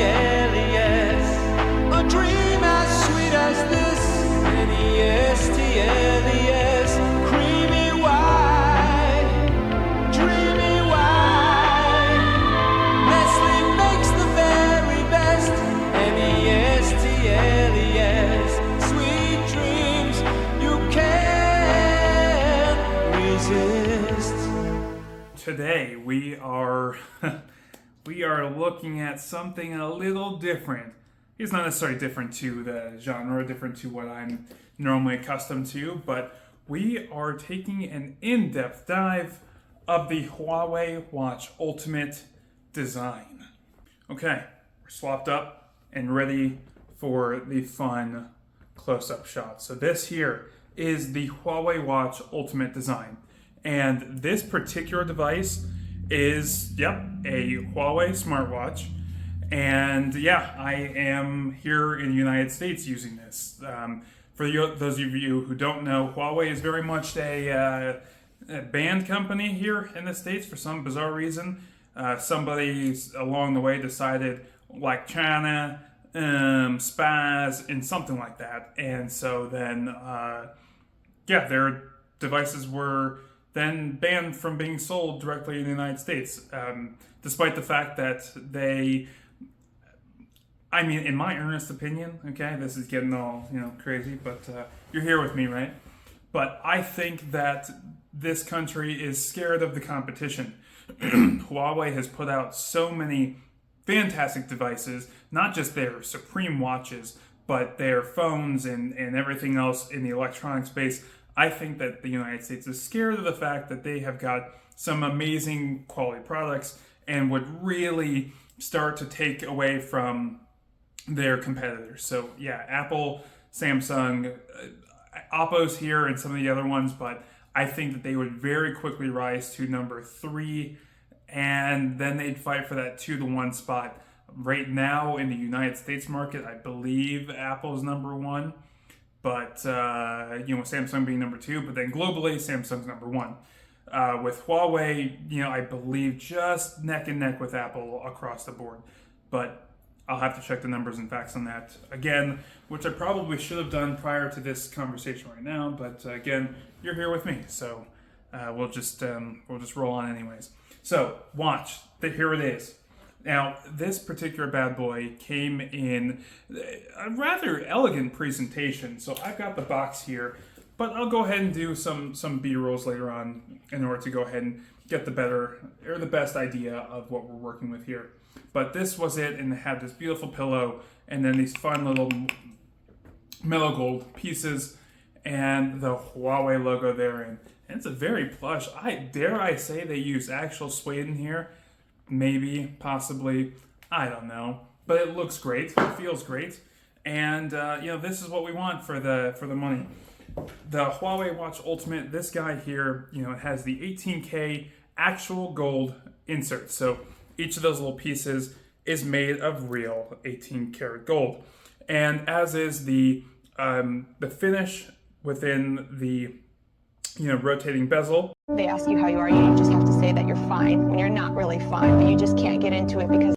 N-E-S-T-L-E-S. A dream as sweet as this. N-E-S-T-L-E-S. Creamy white, dreamy white. Nestle makes the very best. N-E-S-T-L-E-S. Sweet dreams you can't resist. Today we are looking at something a little different. It's not necessarily different to the genre, different to what I'm normally accustomed to, but we are taking an in-depth dive of the Huawei Watch Ultimate Design. Okay, we're swapped up and ready for the fun close-up shot. So this here is the Huawei Watch Ultimate Design. And this particular device is, a Huawei smartwatch. And yeah, I am here in the United States using this. For those of you who don't know, Huawei is very much a banned company here in the States for some bizarre reason. Somebody along the way decided, like China, SPAs, and something like that. And so then, their devices were then banned from being sold directly in the United States, despite the fact that they, in my earnest opinion, okay, this is getting all, crazy, but you're here with me, right? But I think that this country is scared of the competition. Huawei has put out so many fantastic devices, not just their Supreme watches, but their phones and everything else in the electronic space. I think that the United States is scared of the fact that they have got some amazing quality products and would really start to take away from their competitors. So yeah, Apple, Samsung, Oppo's here and some of the other ones, but I think that they would very quickly rise to number 3, and then they'd fight for that 2-1 spot. Right now in the United States market, I believe Apple's number 1. But, with Samsung being number 2, but then globally, Samsung's number 1. With Huawei, I believe just neck and neck with Apple across the board. But I'll have to check the numbers and facts on that again, which I probably should have done prior to this conversation right now. But again, you're here with me, so we'll just roll on anyways. So, watch. Here it is. Now, this particular bad boy came in a rather elegant presentation. So I've got the box here, but I'll go ahead and do some B-rolls later on in order to go ahead and get the best idea of what we're working with here. But this was it, and it had this beautiful pillow, and then these fun little mellow gold pieces, and the Huawei logo there. And it's a very plush. Dare I say they use actual suede in here? Maybe, possibly, I don't know, but it looks great, it feels great, and this is what we want for the money. The Huawei Watch Ultimate, this guy here, it has the 18K actual gold insert. So each of those little pieces is made of real 18 karat gold, and as is the finish within the rotating bezel. They ask you how you are, you just have to say that you're fine when you're not really fine, but you just can't get into it because...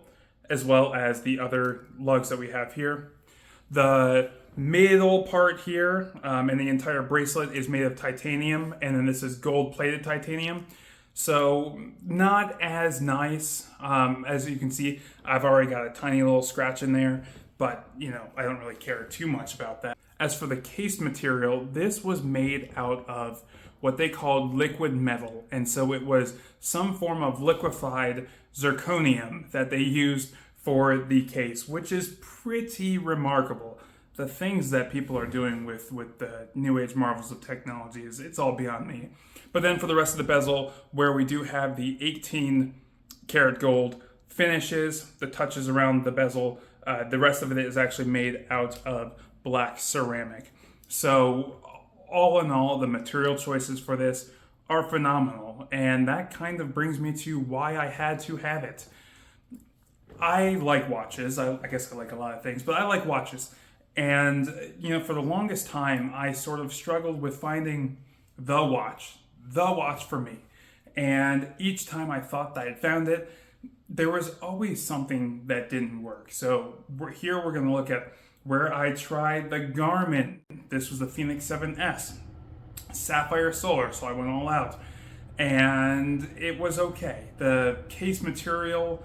As well as the other lugs that we have here. The middle part here and the entire bracelet is made of titanium, and then this is gold-plated titanium. So not as nice. As you can see, I've already got a tiny little scratch in there, but I don't really care too much about that. As for the case material, this was made out of what they called liquid metal. And so it was some form of liquefied zirconium that they used for the case, which is pretty remarkable. The things that people are doing with the new age marvels of technology it's all beyond me. But then for the rest of the bezel, where we do have the 18 karat gold finishes, the touches around the bezel, the rest of it is actually made out of black ceramic. So all in all, the material choices for this are phenomenal, and that kind of brings me to why I had to have it. I like watches. I guess I like a lot of things, but I like watches. And, for the longest time, I sort of struggled with finding the watch for me. And each time I thought that I had found it, there was always something that didn't work. So here we're going to look at where I tried the Garmin. This was the Fenix 7S Sapphire Solar, so I went all out. And it was okay. The case material,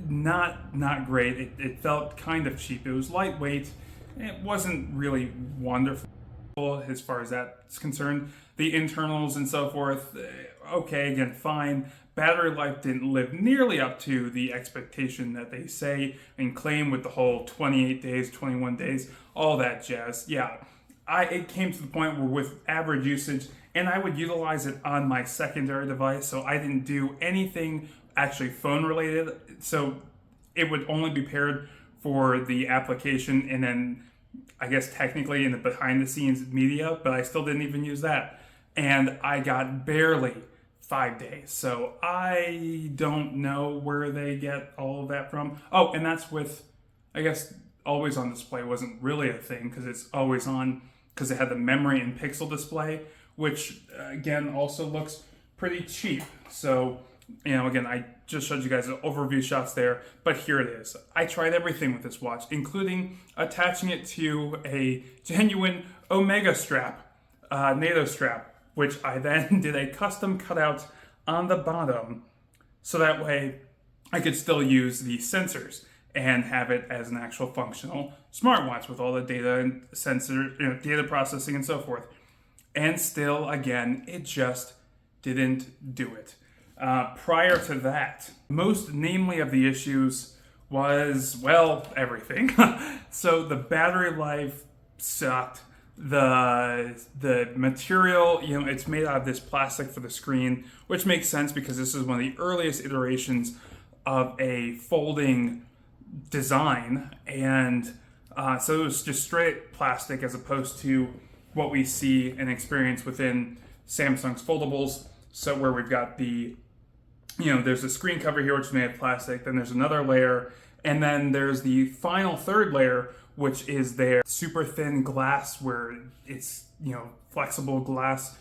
not great. It felt kind of cheap. It was lightweight. It wasn't really wonderful as far as that's concerned. The internals and so forth, okay, again, fine. Battery life didn't live nearly up to the expectation that they say and claim with the whole 28 days, 21 days, all that jazz. Yeah, it came to the point where with average usage, and I would utilize it on my secondary device, so I didn't do anything actually phone related. So it would only be paired for the application and then I guess technically in the behind the scenes media, but I still didn't even use that. And I got barely 5 days. So I don't know where they get all of that from. Oh, and that's with, I guess, always on display wasn't really a thing because it's always on because it had the memory and pixel display, which again also looks pretty cheap. So, again, I just showed you guys the overview shots there, but here it is. I tried everything with this watch, including attaching it to a genuine Omega strap, NATO strap, which I then did a custom cutout on the bottom, so that way I could still use the sensors and have it as an actual functional smartwatch with all the data and sensor, data processing and so forth. And still, again, it just didn't do it. Prior to that, most namely of the issues was, well, everything. So the battery life sucked. The material, it's made out of this plastic for the screen, which makes sense because this is one of the earliest iterations of a folding design. And so it was just straight plastic as opposed to what we see and experience within Samsung's foldables. So where we've got the there's a screen cover here, which is made of plastic. Then there's another layer. And then there's the final third layer, which is their super thin glass where it's, flexible glass.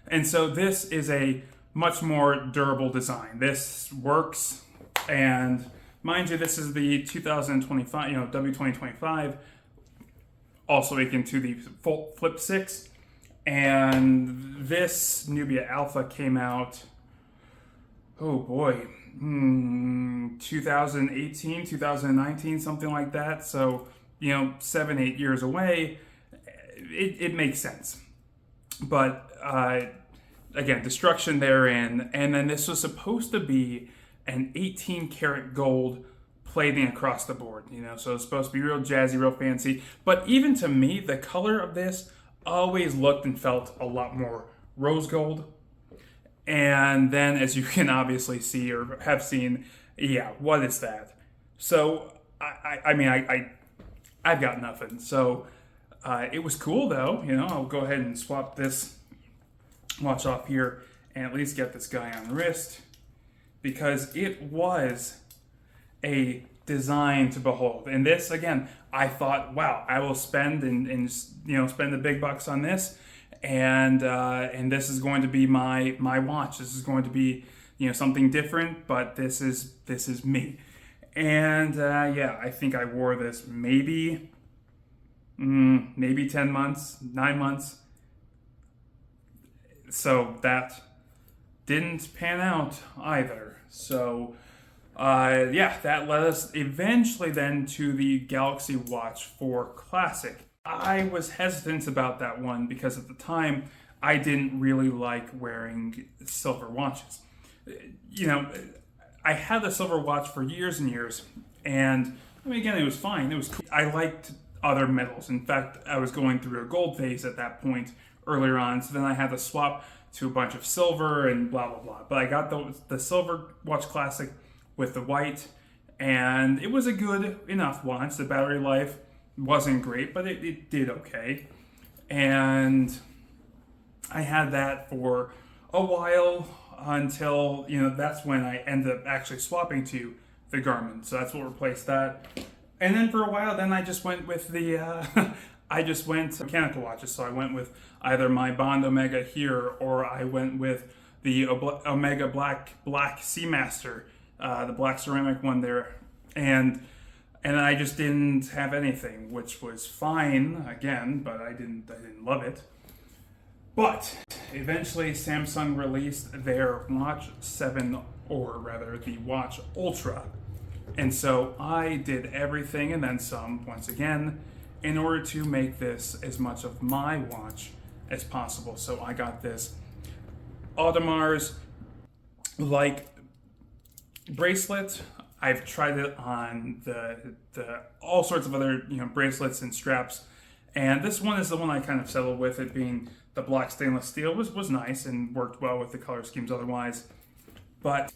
And so this is a much more durable design. This works. And mind you, this is the 2025, W2025, also akin to the Flip 6. And this Nubia Alpha came out, 2018, 2019, something like that. So, 7-8 years away, it makes sense. But again, destruction therein. And then this was supposed to be an 18 karat gold plating across the board, so it's supposed to be real jazzy, real fancy. But even to me, the color of this always looked and felt a lot more rose gold. And then, as you can obviously see or have seen, what is that? So, I've got nothing. So, it was cool though. I'll go ahead and swap this watch off here and at least get this guy on the wrist because it was a design to behold. And this, again, I thought, wow, I will spend and spend the big bucks on this. And this is going to be my watch. This is going to be something different, but this is me. And I think I wore this maybe 10 months, 9 months. So that didn't pan out either. So that led us eventually then to the Galaxy Watch 4 Classic. I was hesitant about that one because at the time I didn't really like wearing silver watches. I had the silver watch for years and years, and again, it was fine. It was cool. I liked other metals. In fact, I was going through a gold phase at that point earlier on, so then I had to swap to a bunch of silver and blah, blah, blah. But I got the Silver Watch Classic with the white, and it was a good enough watch. The battery life wasn't great, but it did okay. And I had that for a while until, that's when I ended up actually swapping to the Garmin. So that's what replaced that. And then for a while, then I just went with the, mechanical watches. So I went with either my Bond Omega here, or I went with the Omega Black Seamaster the black ceramic one there, and I just didn't have anything, which was fine again, but I didn't love it. But eventually Samsung released their Watch 7, or rather the Watch Ultra. And so I did everything and then some, once again, in order to make this as much of my watch as possible. So I got this Audemars like bracelet. I've tried it on the all sorts of other bracelets and straps, and this one is the one I kind of settled with. It being the black stainless steel was nice and worked well with the color schemes otherwise, but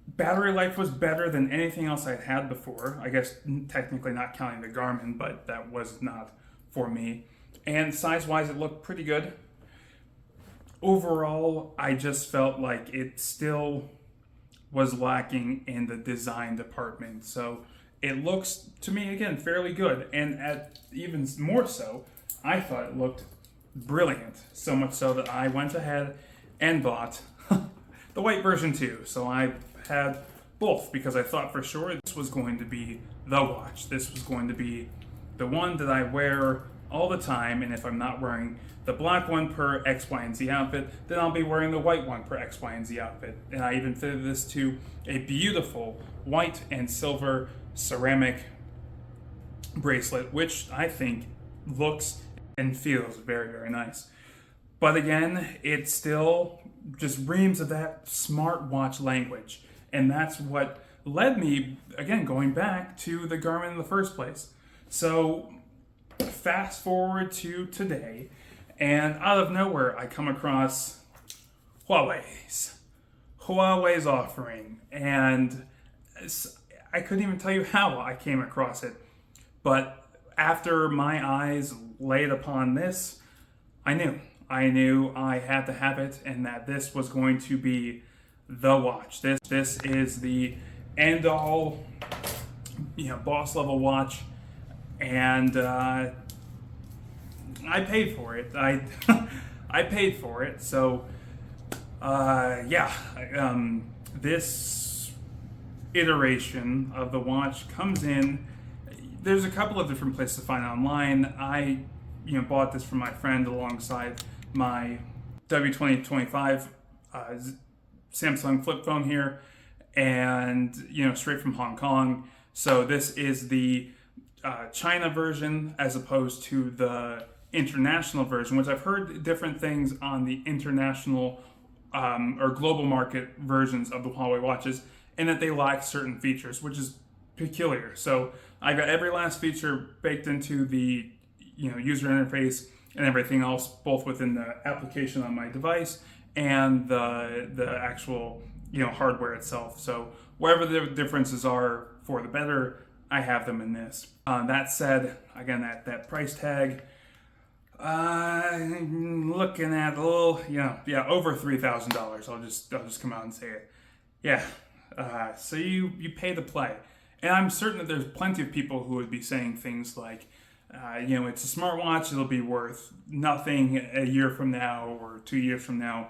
battery life was better than anything else I'd had before. I guess technically not counting the Garmin, but that was not for me. And size-wise, it looked pretty good. Overall, I just felt like it still was lacking in the design department. So it looks, to me, again, fairly good. And at even more so, I thought it looked brilliant. So much so that I went ahead and bought the white version too. So I had both because I thought for sure this was going to be the watch. This was going to be the one that I wear all the time, and if I'm not wearing the black one per X, Y, and Z outfit, then I'll be wearing the white one per X, Y, and Z outfit. And I even fitted this to a beautiful white and silver ceramic bracelet, which I think looks and feels very, very nice. But again, it still just reams of that smartwatch language. And that's what led me, again, going back to the Garmin in the first place. So fast forward to today, and out of nowhere, I come across Huawei's offering. And I couldn't even tell you how I came across it. But after my eyes laid upon this, I knew I had to have it, and that this was going to be the watch. This is the end all, boss level watch, and I paid for it. I paid for it. So this iteration of the watch comes in. There's a couple of different places to find it online. I bought this from my friend alongside my W2025 Samsung flip phone here, and straight from Hong Kong. So this is the China version as opposed to the international version, which I've heard different things on the international or global market versions of the Huawei watches, and that they lack certain features, which is peculiar. So I got every last feature baked into the user interface and everything else, both within the application on my device and the actual hardware itself. So wherever the differences are for the better, I have them in this. That said, again, that price tag, looking at a little, over $3,000. I'll just come out and say it. Yeah. So you pay to play, and I'm certain that there's plenty of people who would be saying things like, it's a smartwatch, it'll be worth nothing a year from now or 2 years from now.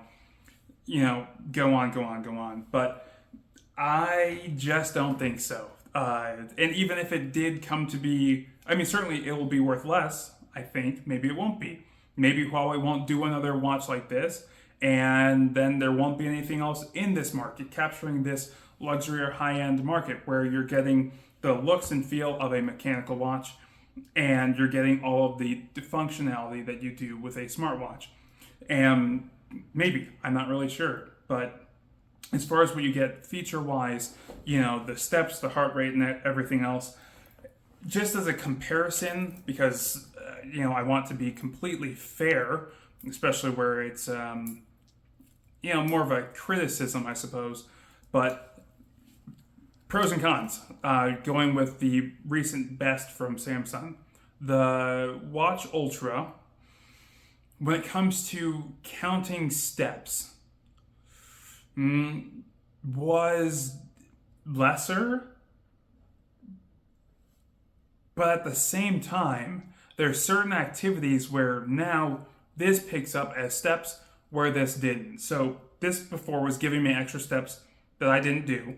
Go on. But I just don't think so. And even if it did come to be, certainly it will be worth less, I think. Maybe it won't be. Maybe Huawei won't do another watch like this, and then there won't be anything else in this market capturing this luxury or high-end market where you're getting the looks and feel of a mechanical watch, and you're getting all of the functionality that you do with a smartwatch. And maybe, I'm not really sure, but as far as what you get feature-wise, the steps, the heart rate, and everything else, just as a comparison, because, I want to be completely fair, especially where it's, more of a criticism, I suppose, but pros and cons, going with the recent best from Samsung. The Watch Ultra, when it comes to counting steps, was lesser, but at the same time, there are certain activities where now this picks up as steps where this didn't. So this before was giving me extra steps that I didn't do.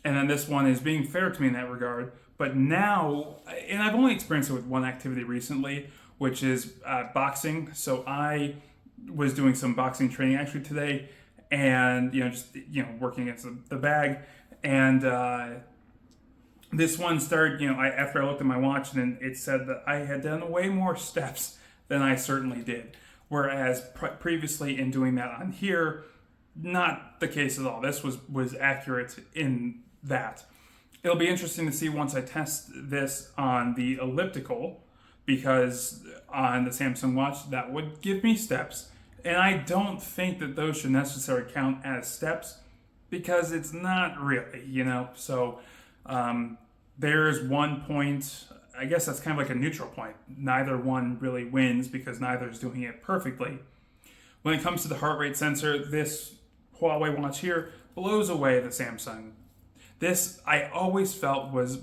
And then this one is being fair to me in that regard. But now, and I've only experienced it with one activity recently, which is boxing. So I was doing some boxing training actually today, and just working against the bag. And this one started, after I looked at my watch, and it said that I had done way more steps than I certainly did. Whereas previously in doing that on here, not the case at all. This was accurate in that. It'll be interesting to see once I test this on the elliptical, because on the Samsung watch, that would give me steps. And I don't think that those should necessarily count as steps, because it's not really, So there's one point, I guess that's kind of like a neutral point. Neither one really wins because neither is doing it perfectly. When it comes to the heart rate sensor, this Huawei watch here blows away the Samsung. This I always felt was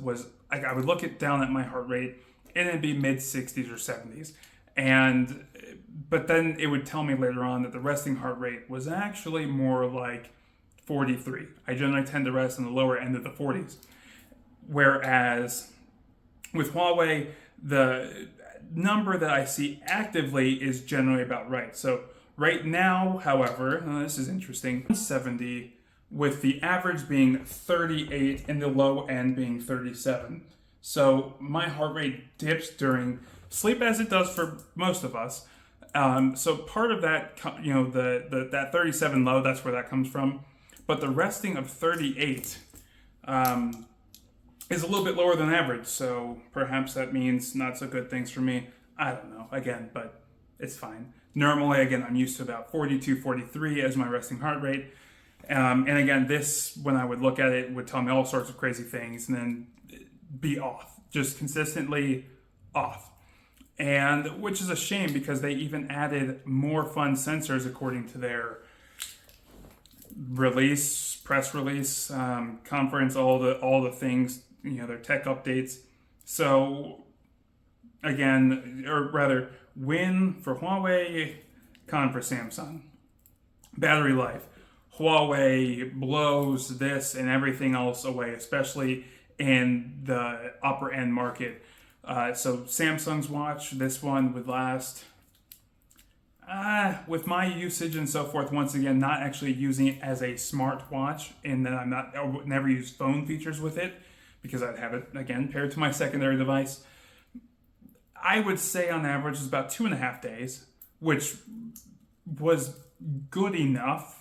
like I would look down at my heart rate and it'd be mid 60s or 70s, but then it would tell me later on that the resting heart rate was actually more like 43. I generally tend to rest in the lower end of the 40s, whereas with Huawei, the number that I see actively is generally about right. So right now, however, this is interesting, 70, with the average being 38 and the low end being 37. So my heart rate dips during sleep, as it does for most of us. So part of that, that 37 low, that's where that comes from. But the resting of 38 is a little bit lower than average. So perhaps that means not so good things for me. I don't know, again, but it's fine. Normally, again, I'm used to about 42, 43 as my resting heart rate. And again, this, when I would look at it, would tell me all sorts of crazy things and then be off, just consistently off. And which is a shame, because they even added more fun sensors according to their press release, conference, all the things, their tech updates. So again, or rather, win for Huawei, con for Samsung. Battery life. Huawei blows this and everything else away, especially in the upper end market. So Samsung's watch, this one would last, with my usage and so forth, once again, not actually using it as a smartwatch, and then I would never use phone features with it, because I'd have it, again, paired to my secondary device. I would say on average is about 2.5 days, which was good enough.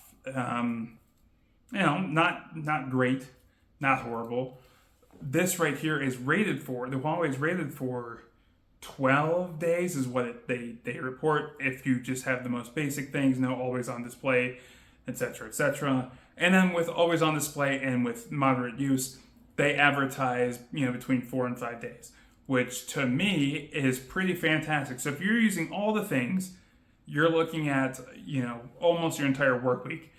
Not great, not horrible. This right here is rated for, the Huawei is rated for 12 days is what they report, if you just have the most basic things, no always on display, etc., etc. And then with always on display and with moderate use, they advertise, between 4 and 5 days, which to me is pretty fantastic. So if you're using all the things, you're looking at, almost your entire work week.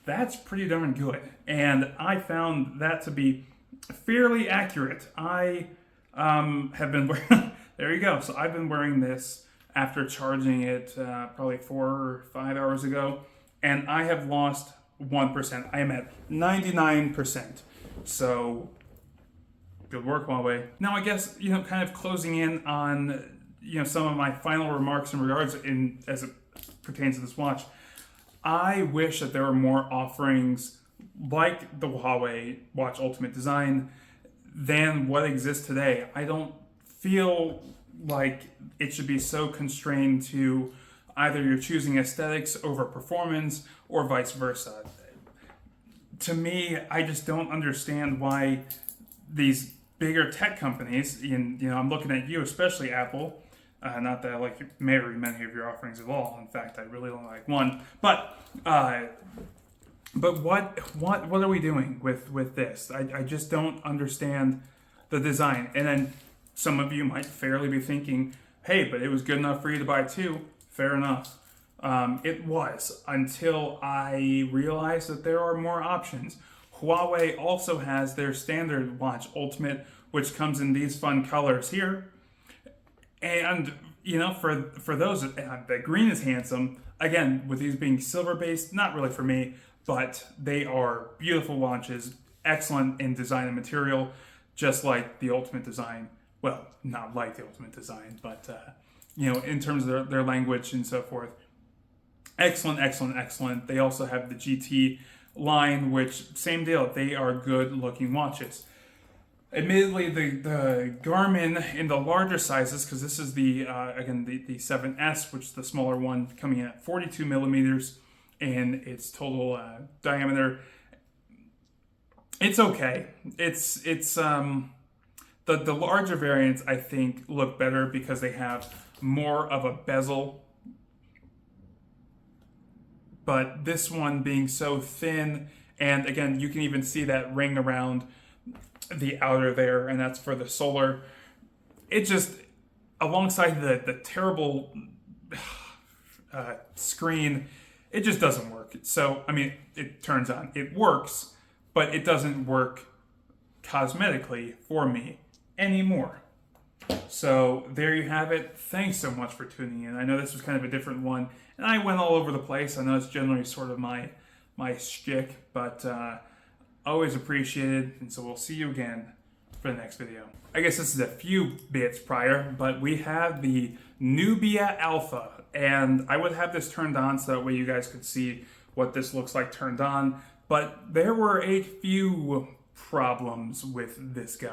That's pretty darn good. And I found that to be fairly accurate. I have been wearing, there you go. So I've been wearing this after charging it probably 4 or 5 hours ago, and I have lost 1%. I am at 99%. So good work, Huawei. Now, I guess, kind of closing in on, some of my final remarks in regards as it pertains to this watch. I wish that there were more offerings like the Huawei Watch Ultimate Design than what exists today. I don't feel like it should be so constrained to either you're choosing aesthetics over performance or vice versa. To me, I just don't understand why these bigger tech companies, I'm looking at you, especially Apple. Not that I like very many of your offerings at all. In fact, I really don't like one. But what are we doing with this? I just don't understand the design. And then some of you might fairly be thinking, hey, but it was good enough for you to buy two. Fair enough. It was, until I realized that there are more options. Huawei also has their standard watch Ultimate, which comes in these fun colors here. And, for those, the green is handsome. Again, with these being silver-based, not really for me. but they are beautiful watches, excellent in design and material, just like the Ultimate Design. Well, not like the Ultimate Design, but in terms of their language and so forth. Excellent, excellent, excellent. They also have the GT line, which, same deal, they are good looking watches. Admittedly, the Garmin in the larger sizes, because this is the 7S, which is the smaller one, coming in at 42 millimeters in its total diameter. It's okay. It's the larger variants, I think, look better because they have more of a bezel. But this one being so thin, and again, you can even see that ring around the outer there, and that's for the solar. It just, alongside the terrible screen, it just doesn't work. So, I mean, it turns on. It works, but it doesn't work cosmetically for me anymore. So there you have it. Thanks so much for tuning in. I know this was kind of a different one, and I went all over the place. I know it's generally sort of my shtick, but always appreciated. And so we'll see you again for the next video. I guess this is a few bits prior, but we have the Nubia Alpha, and I would have this turned on so that way you guys could see what this looks like turned on. But there were a few problems with this guy.